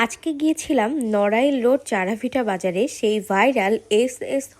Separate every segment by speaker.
Speaker 1: আজকে গিয়েছিলাম নড়াইল রোড চারাভিটা বাজারে সেই ভাইরাল এস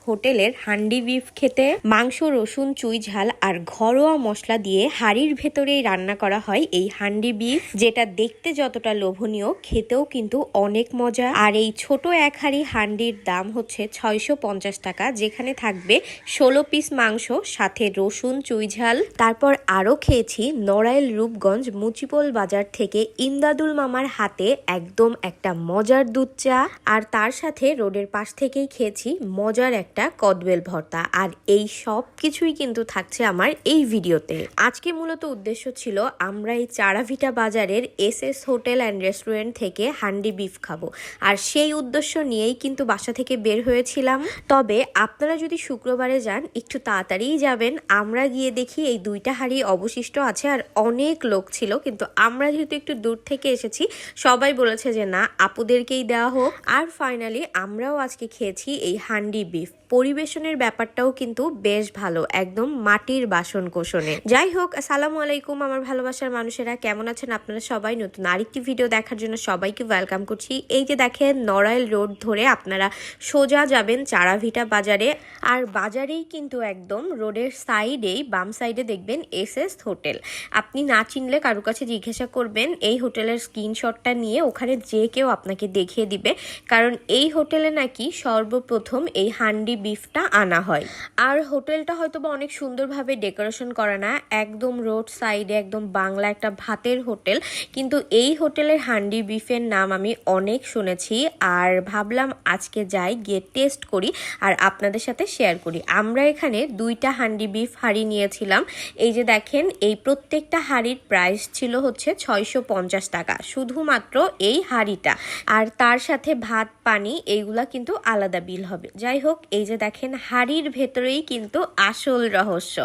Speaker 1: হোটেলের হান্ডি বিফ খেতে। মাংস, রসুন, চুই ঝাল আর ঘরোয়া মশলা দিয়ে হাড়ির ভেতরেই রান্না করা হয় এই হান্ডি বিফ, যেটা দেখতে যতটা লোভনীয় খেতেও কিন্তু অনেক মজা। আর এই ছোট এক হাড়ি হান্ডির দাম হচ্ছে 650 টাকা, যেখানে থাকবে 16 পিস মাংস, সাথে রসুন, চুই ঝাল। তারপর আরো খেয়েছি নড়াইল রূপগঞ্জ মুচিপল বাজার থেকে ইমদাদুল মামার হাতে একদম একটা মজার দুধ চা, আর তার সাথে রোডের পাশ থেকেই খেয়েছি মজার একটা কদবেল ভর্তা। আর এই সব কিছুই কিন্তু থাকছে আমার এই ভিডিওতে। আজকে মূলত উদ্দেশ্য ছিল আমরা এই চারাভিটা বাজারের এস হোটেল অ্যান্ড রেস্টুরেন্ট থেকে হান্ডি বিফ খাবো, আর সেই উদ্দেশ্য নিয়েই কিন্তু বাসা থেকে বের হয়েছিলাম। তবে আপনারা যদি শুক্রবারে যান একটু তাড়াতাড়িই যাবেন। আমরা গিয়ে দেখি এই দুইটা হাঁড়ি অবশিষ্ট আছে, আর অনেক লোক ছিল, কিন্তু আমরা যেহেতু একটু দূর থেকে এসেছি সবাই বলেছে যে না, আপুদেরকেই দেওয়া হোক। আর ফাইনালি আমরাও আজকে খেয়েছি এই হান্ডি বিফ। পরিবেশনের ব্যাপারটাও কিন্তু বেশ ভালো, একদম মাটির বাসন কোসনে। যাই হোক, আসসালামু আলাইকুম আমার ভালোবাসার মানুষেরা, কেমন আছেন আপনারা সবাই? নতুন আরেকটি ভিডিও দেখার জন্য সবাইকে ওয়েলকাম করছি। এই যে দেখেন নড়াইল রোড ধরে আপনারা সোজা যাবেন চারাভিটা বাজারে, আর বাজারেই কিন্তু একদম রোডের সাইডেই বাম সাইডে দেখবেন এস হোটেল। আপনি না চিনলে কারো কাছে জিজ্ঞাসা করবেন, এই হোটেলের স্ক্রিনশটটা নিয়ে ওখানে যে কেউ আপনাকে দেখিয়ে দিবে, কারণ এই হোটেলে নাকি সর্বপ্রথম এই হান্ডি বিফটা আনা হয়। আর হোটেলটা হয়তো বা অনেক সুন্দরভাবে ডেকোরেশন করা না, একদম রোড সাইডে একদম বাংলা একটা ভাতের হোটেল, কিন্তু এই হোটেলের হান্ডি বিফের নাম আমি অনেক শুনেছি, আর ভাবলাম আজকে যাই, গিয়ে টেস্ট করি আর আপনাদের সাথে শেয়ার করি। আমরা এখানে দুইটা হান্ডি বিফ হাঁড়ি নিয়েছিলাম। এই যে দেখেন, এই প্রত্যেকটা হাঁড়ির প্রাইস ছিল হচ্ছে 650 টাকা, শুধুমাত্র এই হাঁড়িটা। আর তার সাথে ভাত, পানি এইগুলা কিন্তু আলাদা বিল হবে। যাই হোক, এই যে দেখেন হাঁড়ির ভেতরেই কিন্তু আসল রহস্য।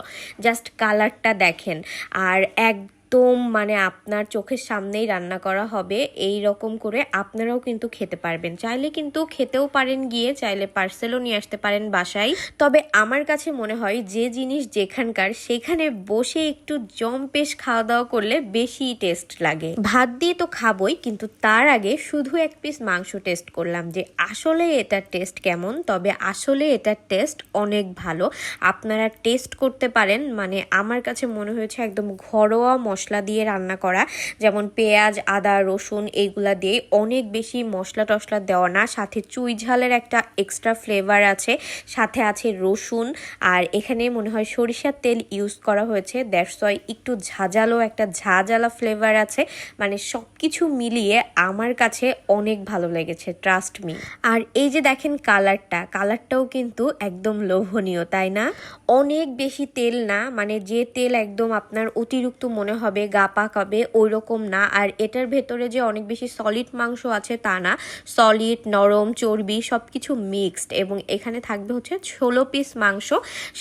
Speaker 1: জাস্ট কালারটা দেখেন, আর একদম মানে আপনার চোখের সামনেই রান্না করা হবে। এই রকম করে আপনারাও কিন্তু খেতে পারবেন। চাইলে কিন্তু খেতেও পারেন গিয়ে, চাইলে পার্সেলও নিয়ে আসতে পারেন বাসায়। তবে আমার কাছে মনে হয় যে জিনিস যেখানকার সেখানে বসে একটু জম্পেশ খাওয়া দাওয়া করলে বেশি টেস্ট লাগে। ভাত দিয়ে তো খাবোই, কিন্তু তার আগে শুধু এক পিস মাংস টেস্ট করলাম যে আসলে এটার টেস্ট কেমন। তবে আসলে এটার টেস্ট অনেক ভালো, আপনারা টেস্ট করতে পারেন। মানে আমার কাছে মনে হয়েছে একদম ঘরোয়া মশলা দিয়ে রান্না করা, যেমন পেঁয়াজ, আদা, রসুন এইগুলা দিয়ে, অনেক বেশি মশলা টশলা দেওয়া না। সাথে চুই ঝালের একটা এক্সট্রা ফ্লেভার আছে, সাথে আছে রসুন, আর এখানে মনে হয় সরিষার তেল ইউজ করা হয়েছে, দ্যাটস ওয়াই একটু ঝাঁঝালো একটা ঝাঁঝালা ফ্লেভার আছে। মানে সব কিছু মিলিয়ে আমার কাছে অনেক ভালো লেগেছে, ট্রাস্ট মি। আর এই যে দেখেন কালারটাও কিন্তু একদম লোভনীয়, তাই না? অনেক বেশি তেল না, মানে যে তেল একদম আপনার অতিরিক্ত মনে হবে, গা পাকাবে, ওই রকম না। আর এটার ভেতরে যে অনেক বেশি সলিড মাংস আছে তা না, সলিড, নরম, চর্বি সবকিছু মিক্সড। এবং এখানে থাকবে হচ্ছে 16 পিস মাংস,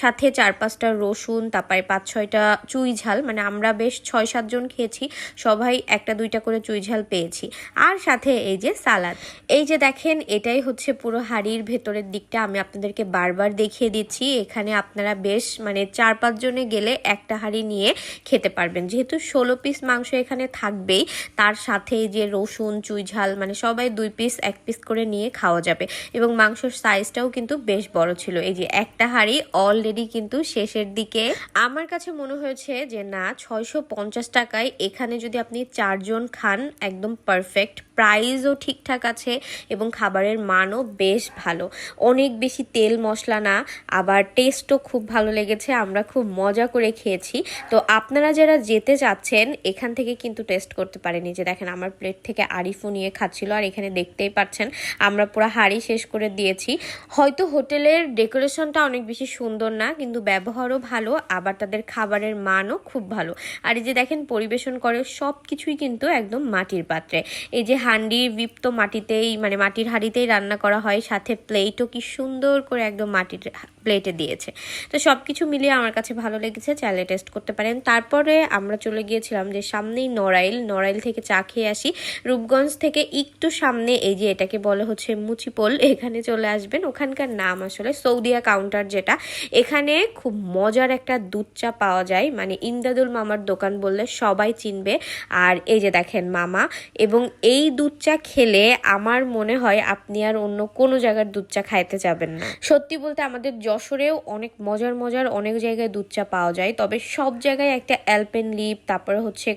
Speaker 1: সাথে 4-5টা রসুন, তারপরে 5-6টা চুই ঝাল। মানে আমরা বেশ 6-7 জন খেয়েছি, সবাই 1-2টা করে চুই ঝাল পেয়েছি। আর সাথে এই যে সালাদ। এই যে দেখেন, এটাই হচ্ছে পুরো হাঁড়ির ভেতরের দিকটা। আমি আপনাদেরকে বারবার দেখিয়ে দিচ্ছি। এখানে আপনারা বেশ মানে 4-5 জনে গেলে একটা হাঁড়ি নিয়ে খেতে পারবেন, যেহেতু 16 পিস মাংস এখানে থাকবেই। তার সাথে যে রসুন, চুই ঝাল, মানে সবাই 2 পিস 1 পিস করে নিয়ে খাওয়া যাবে। এবং মাংসের সাইজটাও কিন্তু বেশ বড় ছিল। এই যে একটা হাঁড়ি অলরেডি কিন্তু শেষের দিকে। আমার কাছে মনে হয়েছে যে না, 650 টাকায় এখানে যদি আপনি 4 জন খান একদম পারফেক্ট। প্রাইসও ঠিকঠাক আছে এবং খাবারের মানও বেশ ভালো, অনেক বেশি তেল মশলা না, আবার টেস্টও খুব ভালো লেগেছে। আমরা খুব মজা করে খেয়েছি। তো আপনারা যারা যেতে চাচ্ছেন এখান থেকে কিন্তু টেস্ট করতে পারেন। এই যে দেখেন, আমার প্লেট থেকে আরিফও নিয়ে খাচ্ছিল, আর এখানে দেখতেই পাচ্ছেন আমরা পুরো হাঁড়ি শেষ করে দিয়েছি। হয়তো হোটেলের ডেকোরেশনটা অনেক বেশি সুন্দর না, কিন্তু ব্যবহারও ভালো, আবার তাদের খাবারের মানও খুব ভালো। আর এই যে দেখেন পরিবেশন করে সব কিছুই কিন্তু একদম মাটির পাত্রে। এই যে হান্ডি বিফ তো মাটিতেই, মানে মাটির হাঁড়িতেই রান্না করা হয়, সাথে প্লেটও কি সুন্দর করে একদম মাটির প্লেটে দিয়েছে। তো সব কিছু মিলিয়ে আমার কাছে ভালো লেগেছে, চাইলে টেস্ট করতে পারেন। তারপরে আমরা চলে গিয়েছিলাম যে সামনেই নড়াইল থেকে চা খেয়ে আসি। রূপগঞ্জ থেকে একটু সামনে এই যে এটাকে বলে হচ্ছে মুচিপোল, এখানে চলে আসবেন। ওখানকার নাম আসলে সৌদিয়া কাউন্টার, যেটা এখানে খুব মজার একটা দুধ চা পাওয়া যায়, মানে ইমদাদুল মামার দোকান বললে সবাই চিনবে। আর এই যে দেখেন মামা, এবং এই দুধ চা খেলে আমার মনে হয় আপনি আর অন্য কোনো জায়গার দুধ চা খাইতে যাবেন না। সত্যি বলতে আমাদের যশোরেও অনেক মজার অনেক জায়গায় দুধ চা পাওয়া যায়, তবে সব জায়গায় একটা অ্যালপেনলিব তারপরে হচ্ছে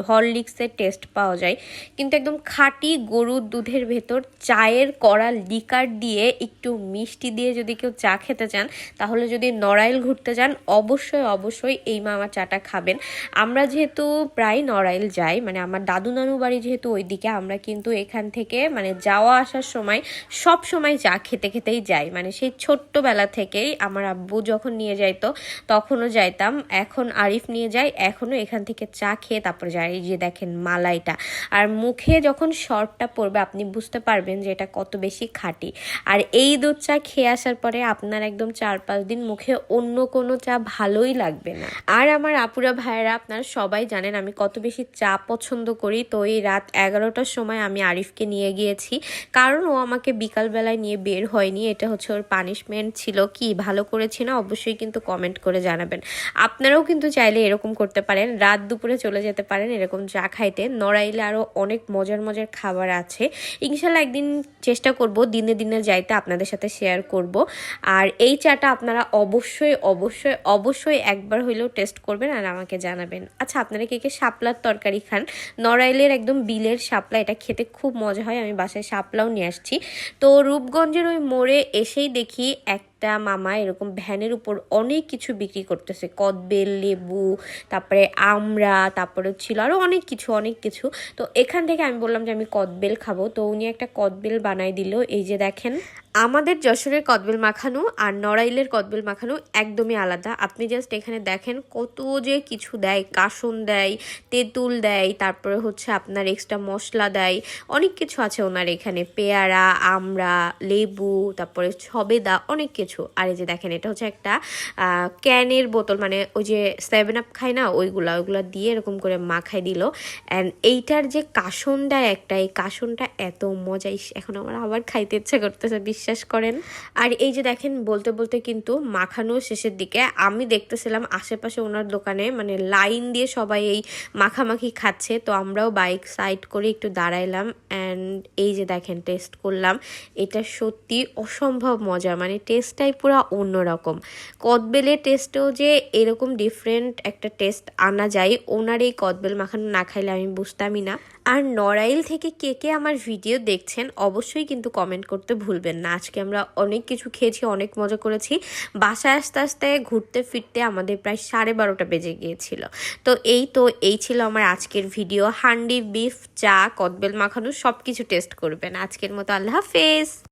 Speaker 1: হরলিক্সের টেস্ট পাওয়া যায়, কিন্তু একদম খাঁটি গরুর দুধের ভেতর চায়ের কড়া লিকার দিয়ে একটু মিষ্টি দিয়ে যদি কেউ চা খেতে চান, তাহলে যদি নড়াইল ঘুরতে যান অবশ্যই এই মামা চাটা খাবেন। আমরা যেহেতু প্রায় নড়াইল যাই, মানে আমার দাদু নানু বাড়ি যেহেতু ওইদিকে, আমরা কিন্তু এখান থেকে মানে যাওয়া আসার সময় সব সময় চা খেতেই যাই। মানে সেই ছোট্টবেলা থেকেই আমার আব্বু যখন নিয়ে যাইতো তখনও যাইতাম, এখন আরিফ নিয়ে যায়, এখনও এখান থেকে চা খেয়ে তারপর যাই। এই যে দেখেন মালাইটা, আর মুখে যখন শর্টটা পড়বে আপনি বুঝতে পারবেন যে এটা কত বেশি খাঁটি। আর এই দুধ চা খেয়ে আসার পরে আপনার একদম 4-5 দিন মুখে অন্য কোনো চা ভালোই লাগবে না। আর আমার আপুরা ভাইয়েরা আপনারা সবাই জানেন আমি কত বেশি চা পছন্দ করি। তো এই রাত 11টার সময় আমি আরিফকে নিয়ে গিয়েছি, কারণ ও আমাকে বিকালবেলায় নিয়ে বের হয়নি, এটা হচ্ছে ওর পানিশমেন্ট ছিল। কি ভালো করেছি না? অবশ্যই কিন্তু কমেন্ট করে জানাবেন। আপনারাও কিন্তু চাইলে এরকম করতে পারেন, রাত দুপুরে চলে যেতে পারেন এরকম চা খাইতে। নড়াইলে আরও অনেক মজার খাবার আছে, ইনশাল্লাহ একদিন চেষ্টা করব দিনে যাইতে, আপনাদের সাথে শেয়ার করব। আর এই চাটা আপনারা অবশ্যই একবার হইলেও টেস্ট করবেন আর আমাকে জানাবেন। আচ্ছা, আপনারা কে শাপলার তরকারি খান? নড়াইলের একদম বিলের শাপলা, এটা খেতে খুব মজা হয়, আমি বাসায় শাপলাও নিয়ে আসছি। তো রূপগঞ্জের ওই মোড়ে এসেই দেখি একটা মামা এরকম ভ্যানের উপর অনেক কিছু বিক্রি করতেছে, কদবেল, লেবু, তারপরে আমড়া, তারপরে ছিল আরও অনেক কিছু। তো এখান থেকে আমি বললাম যে আমি কদবেল খাবো, তো উনি একটা কদবেল বানাই দিল। এই যে দেখেন, আমাদের যশোরের কদবেল মাখানো আর নড়াইলের কদবেল মাখানো একদমই আলাদা। আপনি জাস্ট এখানে দেখেন কত যে কিছু দেয়, কাসুন দেয়, তেঁতুল দেয়, তারপরে হচ্ছে আপনার এক্সট্রা মশলা দেয়, অনেক কিছু আছে ওনার এখানে, পেয়ারা, আমড়া, লেবু, তারপরে সবেদা, অনেক কিছু। আর এই যে দেখেন এটা হচ্ছে একটা ক্যানের বোতল, মানে ওই যে 7 আপ খাই না ওইগুলা দিয়ে এরকম করে মাখাই দিল। অ্যান্ড এইটার যে কাসন দেয় একটা, এই কাসনটা এত মজা, এখন আমার আবার খাইতে ইচ্ছা করতেছে, বিশ্বাস করেন। আর এই যে দেখেন বলতে কিন্তু মাখানো শেষের দিকে আমি দেখতেছিলাম আশেপাশে ওনার দোকানে মানে লাইন দিয়ে সবাই এই মাখামাখি খাচ্ছে, তো আমরাও বাইক সাইড করে একটু দাঁড়াইলাম। অ্যান্ড এই যে দেখেন টেস্ট করলাম, এটা সত্যি অসম্ভব মজা, মানে টেস্টটাই পুরো অন্যরকম। কদবেলের টেস্টেও যে এরকম ডিফারেন্ট একটা টেস্ট আনা যায়, ওনার এই কদবেল মাখানো না খাইলে আমি বুঝতামই না। আর নড়াইল থেকে কে আমার ভিডিও দেখছেন অবশ্যই কিন্তু কমেন্ট করতে ভুলবেন না। আজকে আমরা অনেক কিছু খেয়েছি, অনেক মজা করেছি। বাসায় আস্তে ঘুরতে ফিরতে আমাদের প্রায় 12:30 বেজে গিয়েছিল। তো এই ছিল আমার আজকের ভিডিও। হান্ডি বিফ, চা, কদবেল মাখানো সব কিছু টেস্ট করবেন। আজকের মতো আল্লাহ হাফেজ।